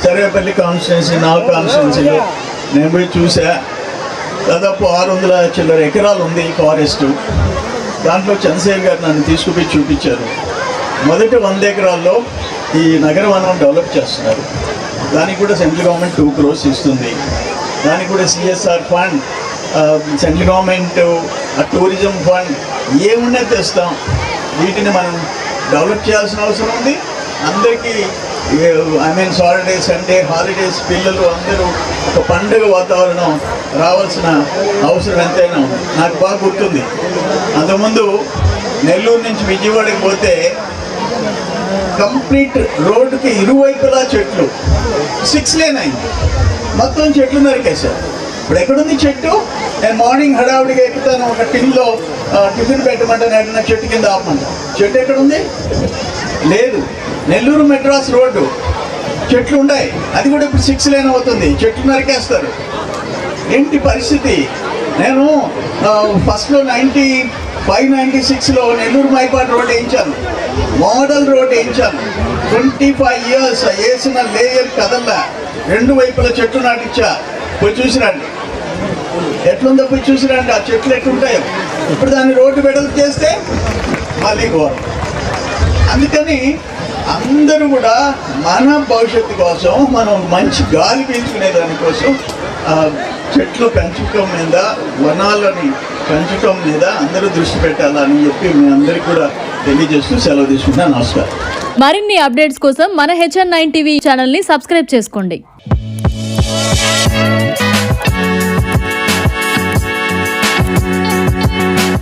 Sarvepalli constituency, 4 కాన్స్టిట్యున్సీలు నేను పోయి చూసా. దాదాపు 600 చిల్లర ఎకరాలు ఉంది ఈ ఫారెస్టు. దాంట్లో చంద్రశేఖర్ గారు నన్ను తీసుకుపోయి చూపించారు. మొదటి 100 ఎకరాల్లో ఈ నగరవనం డెవలప్ చేస్తున్నారు. దానికి కూడా సెంట్రల్ గవర్నమెంట్ 2 crores ఇస్తుంది. దానికి కూడా CSR fund, central government tourism fund ఏమున్నా తెస్తాం. వీటిని మనం డెవలప్ చేయాల్సిన అవసరం ఉంది. అందరికీ సాటర్డే, సండే హాలిడేస్, పిల్లలు అందరూ ఒక పండుగ వాతావరణం రావాల్సిన అవసరం ఎంతైనా ఉంది. నాకు బాగా గుర్తుంది, అంతకుముందు నెల్లూరు నుంచి విజయవాడకి పోతే కంప్లీట్ రోడ్డుకి ఇరువైపులా చెట్లు, 6 lane అయింది. మొత్తం చెట్లు నరికేశారు. ఇప్పుడు ఎక్కడుంది చెట్టు? నేను మార్నింగ్ హడావుడిగా ఎక్కుతాను, ఒక టిన్లో టిఫిన్ పెట్టమంటాను, ఎక్కడన్నా చెట్టు కింద ఆపమంటాను. చెట్టు ఎక్కడుంది? లేదు. నెల్లూరు మెడ్రాస్ రోడ్డు చెట్లు ఉన్నాయి, అది కూడా ఇప్పుడు 6 lane అవుతుంది. చెట్లు నరికేస్తారు. ఏంటి పరిస్థితి? నేను ఫస్ట్లో 95-96లో నెల్లూరు మైపాడు రోడ్ వేయించాను, మోడల్ రోడ్ వేయించాను. 25 years వేసిన లేయర్ కదల్లా, 2 వైపుల చెట్లు నాటించా. పోయి చూసిరండి ఎట్లుందో, పోయి చూసిరండి ఆ చెట్లు ఎట్లుంటాయో. ఇప్పుడు దాన్ని రోడ్డు వెడల్పు చేస్తే మళ్ళీ ఘోరం. అందుకని అందరూ కూడా మన భవిష్యత్తు కోసం, మనం మంచి గాలి పీల్చుకునే దానికోసం చెట్లు పెంచడం మీద, వనాలని పెంచడం మీద అందరూ దృష్టి పెట్టాలని చెప్పి మీ అందరికీ కూడా తెలియజేస్తూ సెలవు తీసుకుంటున్నా. నమస్కారం. మరిన్ని అప్డేట్స్ కోసం మన HN9 TV ఛానల్ని సబ్స్క్రైబ్ చేసుకోండి.